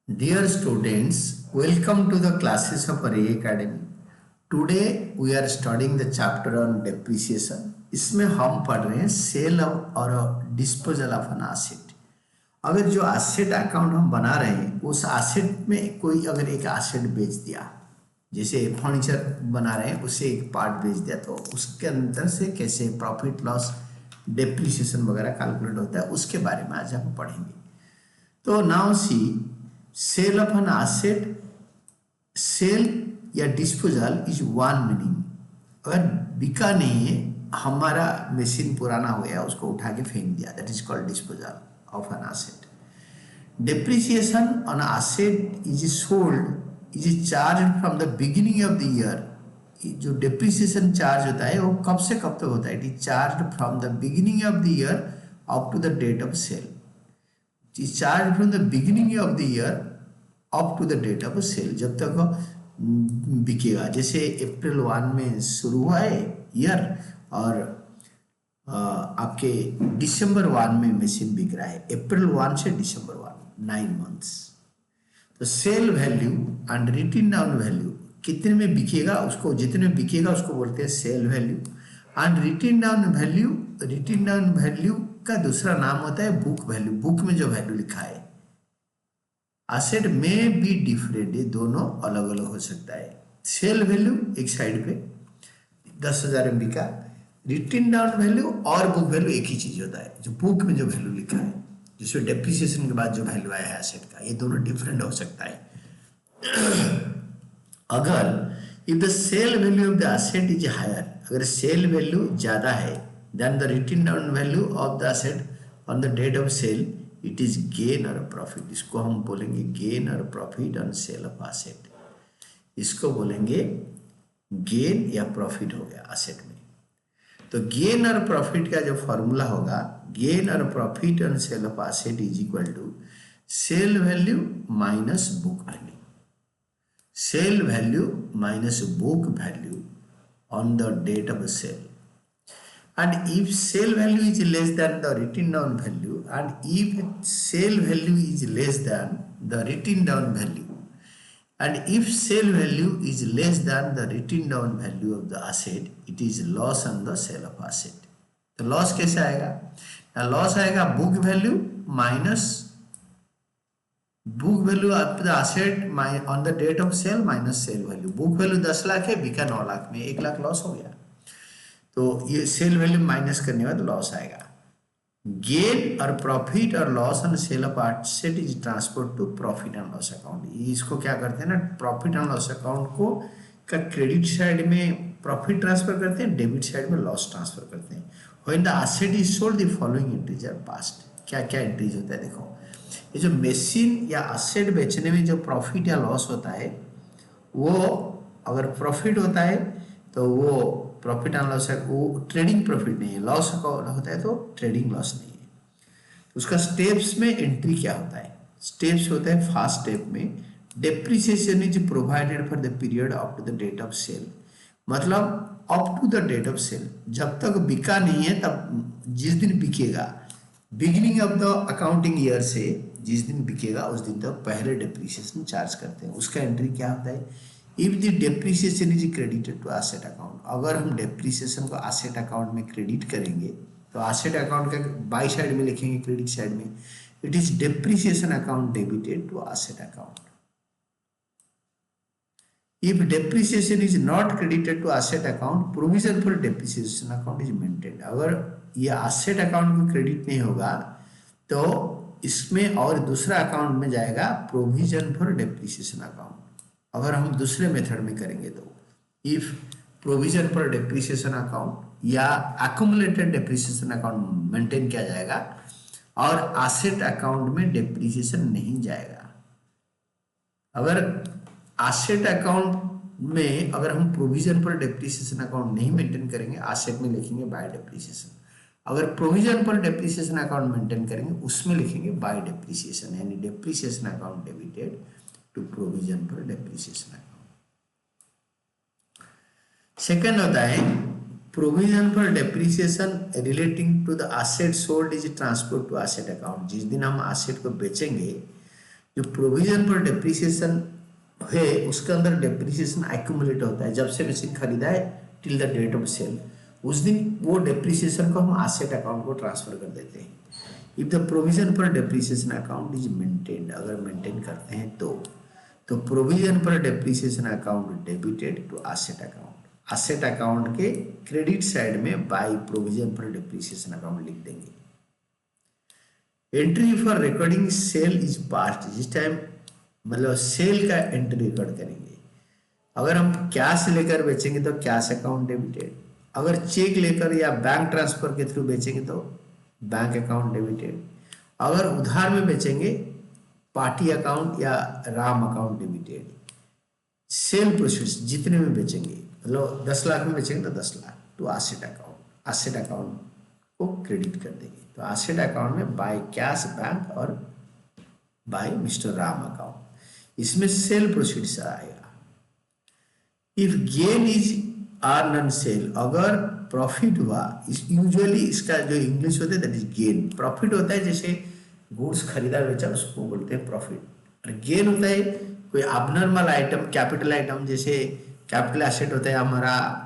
Dear students, welcome to the classes of Ray Academy. Today we are studying the chapter on depreciation. इसमें हम पढ़ रहे हैं cell और डिस्पोजल ऑफ एन एसेट। अगर जो एसेट अकाउंट हम बना रहे हैं उस एसेट में कोई अगर एक एसेट बेच दिया, जैसे फर्नीचर बना रहे हैं उससे एक पार्ट बेच दिया, तो उसके अंदर से कैसे प्रॉफिट लॉस डेप्रिसिएशन वगैरह कैलकुलेट होता है उसके बारे में आज हम पढ़ेंगे। तो now see sale of an asset, sale या डिस्पोजल इज वन मीनिंग। अगर बिका नहीं है, हमारा मशीन पुराना हो गया, उसको उठा के फेंक दिया, that is called disposal of an asset. Depreciation on asset is sold is charge from the beginning of the year. जो डेप्रिसिएशन चार्ज होता है वो कब से कब तक होता है? It is charge from the beginning of the year up to the date of sale. is charged from the beginning of the year up to the date of sale, जब तक बिकेगा। जैसे अप्रैल 1 में शुरू हुआ है ईयर और आपके दिसंबर 1 में मशीन बिक रहा है, अप्रैल 1 से दिसंबर 1, 9 मंथ्स। तो sale value and written down value, कितने में बिकेगा उसको, जितने में बिकेगा उसको बोलते हैं sale value. And written down value, written down value का दूसरा नाम होता है बुक वैल्यू। बुक में जो वैल्यू लिखा है, एसेट में बी डिफरेंट, ये दोनों अलग अलग हो सकता है। सेल वैल्यू एक साइड पे 10,000 में बिका, रिटन डाउन वैल्यू और बुक वैल्यू एक ही चीज होता है, जो बुक में जो वैल्यू लिखा है, जिसमें डेप्रिसिएशन के बाद जो वैल्यू आया है एसेट का, ये दोनों डिफरेंट हो सकता है। अगर if the sale value of the asset is higher, अगर सेल वैल्यू ज्यादा है than the written down value of the asset on the date of sale, it is gain or profit। इसको हम बोलेंगे gain or profit on sale of asset। इसको बोलेंगे gain या profit हो गया asset में। तो gain और profit का जो फॉर्मूला होगा, gain और profit on sale of asset is equal to sale value minus book value। sale value minus book value on the date of sale। And if sale value is less than the written down value, and if sale value is less than the written down value, and if sale value is less than the written down value of the asset, it is loss on the sale of asset। तो loss कैसे आएगा? Loss आएगा book value minus book value of the asset on the date of sale minus sale value. Book value 10 lakh है, बिका 9 लाख में, 1 lakh loss हो गया। तो ये सेल वैल्यू माइनस करने बाद लॉस आएगा। गेन और प्रॉफिट और loss on sale of asset is transfer to profit and loss account. इसको क्या करते हैं ना, प्रॉफिट एंड लॉस अकाउंट को का क्रेडिट साइड में प्रॉफिट ट्रांसफर करते हैं, डेबिट साइड में लॉस ट्रांसफर करते हैं। When the asset is sold the following entries are passed. क्या क्या एंट्रीज होता है देखो, ये जो मशीन या एसेट बेचने में जो प्रॉफिट या लॉस होता है, वो अगर प्रॉफिट होता है तो वो प्रॉफिट एंड लॉस है, वो ट्रेडिंग प्रॉफिट नहीं है। लॉस होता है तो ट्रेडिंग लॉस नहीं है। तो उसका स्टेप्स में एंट्री क्या होता है? स्टेप्स होता है, फर्स्ट स्टेप में depreciation is provided for the period up to the date of sale. मतलब up to the date of sale, जब तक बिका नहीं है तब जिस दिन बिकेगा, beginning of the accounting year से जिस दिन बिकेगा उस दिन तक पहले डेप्रिसिएशन चार्ज करते हैं। उसका एंट्री क्या होता है? If the depreciation is credited to asset account, अगर हम डेप्रिसिएशन को एसेट अकाउंट में क्रेडिट करेंगे तो एसेट अकाउंट का बाई साइड में लिखेंगे, क्रेडिट साइड में it is depreciation account debited to asset account. If depreciation is not credited to asset account, provision for depreciation account is maintained. अगर ये asset account को credit नहीं होगा तो इसमें और दूसरा अकाउंट में जाएगा प्रोविजन फॉर डेप्रिसिएशन अकाउंट। अगर हम दूसरे मेथड में करेंगे तो if provision for depreciation account या एक्युमुलेटेड डेप्रिसिएशन अकाउंट मेंटेन किया जाएगा और एसेट अकाउंट में डेप्रिसिएशन नहीं जाएगा। अगर एसेट अकाउंट में अगर हम प्रोविजन फॉर डेप्रिसिएशन अकाउंट नहीं मेंटेन करेंगे, एसेट में लिखेंगे बाय डेप्रिसिएशन। अगर provision for depreciation account maintain करेंगे उसमें लिखेंगे बाय डेप्रिसिएशन, यानी depreciation account debited to provision for depreciation account. Second होता है provision for depreciation relating to the asset sold is transfer to asset account. जिस दिन हम एसेट को बेचेंगे जो प्रोविजन पर डेप्रिसिएशन है उसके अंदर डेप्रिसिएशन एक्यूमुलेट होता है जब से मशीन खरीदा है till the date of sale, उस दिन वो डेप्रिसिएशन को हम एसेट अकाउंट को ट्रांसफर कर देते हैं। इफ द प्रोविजन पर डेप्रिसिएशन अकाउंट इज मेंटेन्ड, अगर मेंटेन करते हैं तो प्रोविजन पर depreciation account debited to asset account, asset account के क्रेडिट साइड में बाय प्रोविजन पर डेप्रिसिएशन अकाउंट लिख देंगे। Entry for recording sale is passed, जिस टाइम मतलब सेल का एंट्री रिकॉर्ड करेंगे। अगर हम कैश लेकर बेचेंगे तो कैश अकाउंट डेबिटेड, अगर चेक लेकर या बैंक ट्रांसफर के थ्रू बेचेंगे तो बैंक अकाउंट डेबिटेड, अगर उधार में बेचेंगे पार्टी अकाउंट या Ram account debited. Sale proceeds जितने में बेचेंगे, मतलब 10 लाख में बेचेंगे तो 10 lakh to asset account, asset account को क्रेडिट कर देंगे। तो एसेट अकाउंट में बाय कैश बैंक और बाय मिस्टर राम अकाउंट, इसमें सेल प्रोसीड्स आएगा। If gain is earn on sale, अगर प्रॉफिट हुआ, यूजुअली इसका जो इंग्लिश होता है दैट इज गेन। प्रॉफिट होता है जैसे गुड्स खरीदा बेचा उसको बोलते हैं प्रॉफिट, और गेन होता है कोई अबनॉर्मल आइटम, कैपिटल आइटम, जैसे कैपिटल एसेट होता है हमारा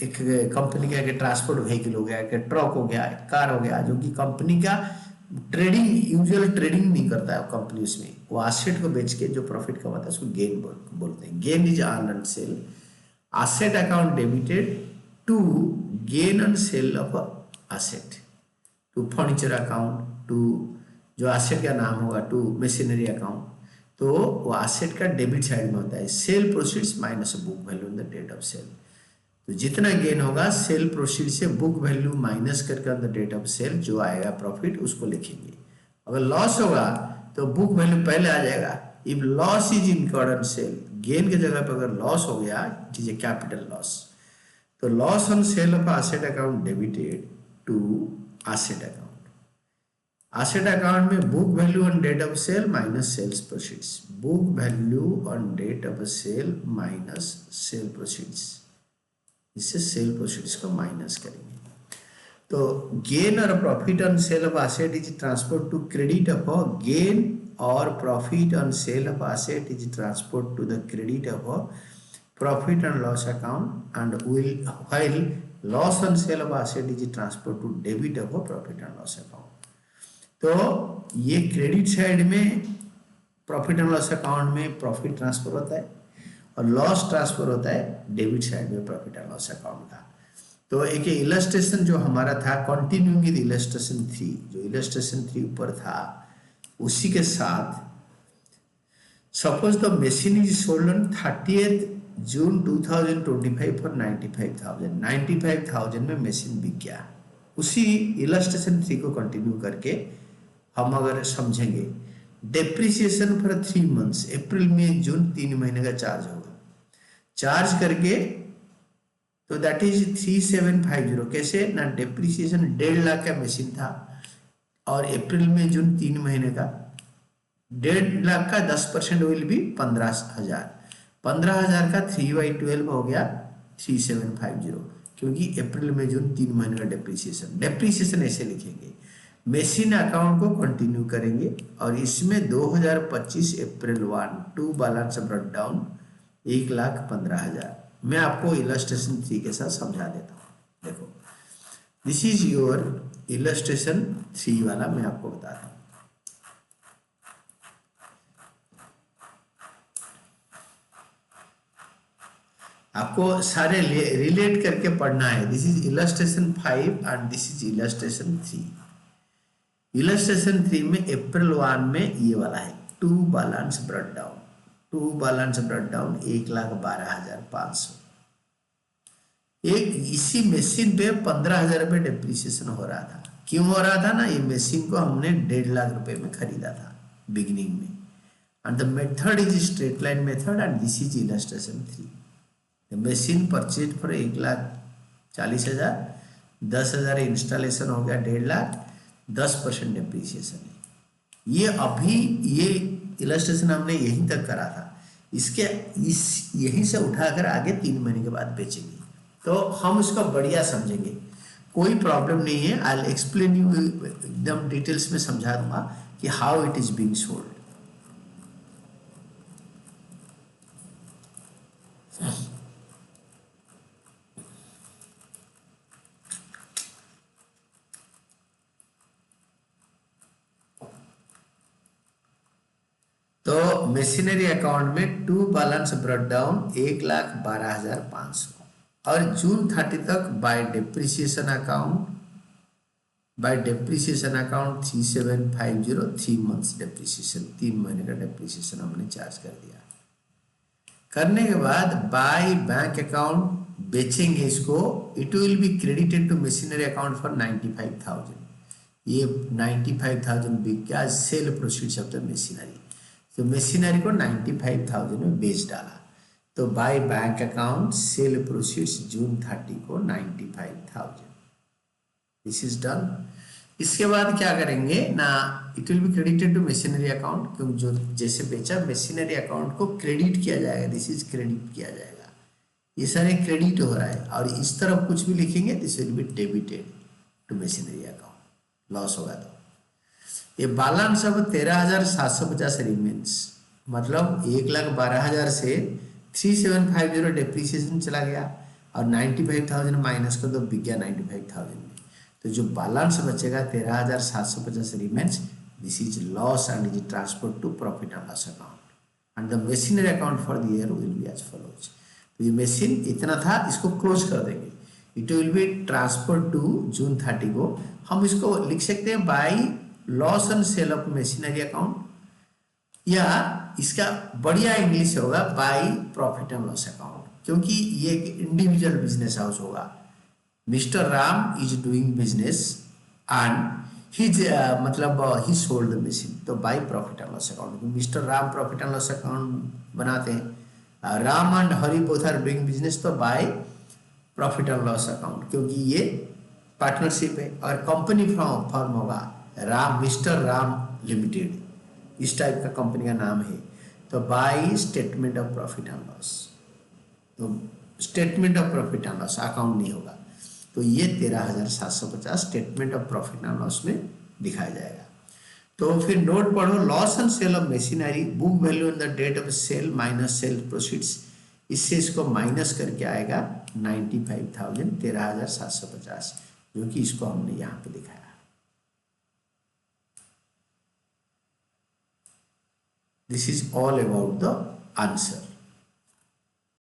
एक कंपनी का ट्रांसपोर्ट व्हीकल हो गया, ट्रक हो गया, कार हो गया, जो कि कंपनी का ट्रेडिंग, यूजुअल ट्रेडिंग नहीं करता है कंपनी, उसमें वो एसेट को बेच के जो प्रॉफिट कमाता है उसको गेन बोलते हैं। Gain is earn on sale, asset account debited to gain on sale of asset, to furniture account, to जो एसेट का नाम होगा टू मशीनरी अकाउंट, तो वो एसेट का डेबिट साइड में होता है। Sale proceeds minus book value in the date of sale, तो जितना गेन होगा सेल प्रोसीड से बुक वैल्यू माइनस करके on the date of sale जो आएगा प्रॉफिट उसको लिखेंगे। अगर लॉस होगा तो बुक वैल्यू पहले आ जाएगा। If loss is incurred on sale, gain की जगह पर अगर लॉस हो गया it is a capital loss, तो loss on sale of asset account debited to asset account. Asset account में book value on date of sale minus sales proceeds, book value on date of sale minus sale proceeds, इससे sale proceeds को minus करेंगे। तो gain और profit on sale of asset is transfer to credit of gain, और profit on sale of asset is transfer to the credit of profit and loss account, and will while loss on sale of asset is transfer to debit of profit and loss account. तो ये credit side में profit and loss account में profit transfer होता है और loss transfer होता है debit side में प्रॉफिट एंड लॉस अकाउंट का। तो एक इलस्ट्रेशन जो हमारा था कंटिन्यूइंग विद इलस्ट्रेशन 3, जो इलस्ट्रेशन 3 ऊपर था उसी के साथ, suppose the machine is sold on 30th June 2025 for 95,000 में मशीन बिक गया। उसी इलस्ट्रेशन 3 को कंटिन्यू करके हम अगर समझेंगे, डेप्रिसिएशन फॉर 3 months, अप्रैल मई जून 3 महीने का चार्ज होगा, चार्ज करके तो दैट इज 3750। कैसे ना, डेप्रिसिएशन 1.5 लाख का मशीन था और अप्रैल में जून 3 महीने का 1.5 लाख का 10% विल भी 15,000, 15,000 का 3/12 हो गया 3750, क्योंकि अप्रैल में जून 3 महीने का डेप्रिसिएशन ऐसे लिखेंगे। मशीन अकाउंट को कंटिन्यू करेंगे और इसमें 2025 अप्रैल 1 टू बैलेंस ब्रॉट डाउन 1,15,000। मैं आपको इलस्ट्रेशन 3 के साथ समझा देता हूँ। देखो, दिस इज योर इलस्ट्रेशन 3 वाला मैं आपको बताता हूँ। आपको सारे रिलेट करके पढ़ना है। This is illustration 5 and this is illustration 3। Illustration 3 में अप्रैल 1 में ये वाला है टू बैलेंस ब्रॉट डाउन, 1,12,500। एक इसी मशीन पे 15,000 रुपये डेप्रिसिएशन हो रहा था। क्यों हो रहा था ना, ये मशीन को हमने 1.5 लाख रुपए में खरीदा था बिगिनिंग में, and the method is straight line method and this is illustration 3। The machine purchase for 1,40,000, 10,000 installation हो गया 1.5 लाख, 10% डेप्रिसिएशन है। ये अभी ये इलस्ट्रेशन हमने यहीं तक करा था, यहीं से उठाकर आगे 3 महीने के बाद बेचेंगे, तो हम उसको बढ़िया समझेंगे, कोई प्रॉब्लम नहीं है। आई एक्सप्लेन यू, एकदम डिटेल्स में समझा दूंगा कि how it is being sold. तो मशीनरी अकाउंट में टू बैलेंस ब्रॉट डाउन 1,12,500 और जून 30 तक bye depreciation account 3750 3 months depreciation, 3 महीने का डेप्रिसिएशन हमने चार्ज कर दिया। करने के बाद बाय बैंक अकाउंट बेचेंगे इसको, it will be credited to machinery account for 95,000। ये 95,000 बिक गया sale proceeds of the machinery. तो मशीनरी को 95,000 में बेच डाला। तो by bank account sale proceeds June 30 को 95,000। This is done. इसके बाद क्या करेंगे ना, it will be credited to machinery account, क्योंकि जो जैसे बेचा मशीनरी अकाउंट को क्रेडिट किया जाएगा। दिस इज क्रेडिट किया जाएगा, ये सारे क्रेडिट हो रहा है। और इस तरफ कुछ भी लिखेंगे this will be debited to machinery account, loss होगा। तो ये बैलेंस अब 13,750 रिमेन्स, मतलब 1,12,000 से 3,750 डेप्रिसिएशन चला गया और 95,000 माइनस कर दो, बिक गया 95,000 में। तो जो बैलेंस बचेगा 13,750 remains, this is loss and is transfer to profit and loss account and the machinery account for the year will be as follows. तो ये मशीन इतना था, इसको क्लोज कर देंगे। It will be transfer to June 30 को। हम इसको लिख सकते हैं by loss and sale of machinery account, या इसका बढ़िया इंग्लिश होगा by profit and loss account, क्योंकि ये एक इंडिविजुअल बिजनेस हाउस होगा। Mister Ram is doing business and his मतलब ही सोल्ड द मशीन, तो by profit and loss account. Mister Ram profit and loss account बनाते हैं, Ram and Hari both are doing business, तो by profit and loss account, क्योंकि ये partnership है। और company form होगा राम, मिस्टर राम लिमिटेड, इस टाइप का कंपनी का नाम है। तो by statement of profit and loss, तो statement of profit and loss account नहीं होगा। तो ये 13,750 statement of profit and loss में दिखाया जाएगा। तो फिर नोट पढ़ो, loss and sale of machinery, book value on the date of sale minus sale proceeds, इससे इसको माइनस करके आएगा 95,000, 13,750, जो कि इसको हमने यहाँ पे दिखाया। This is all about the answer.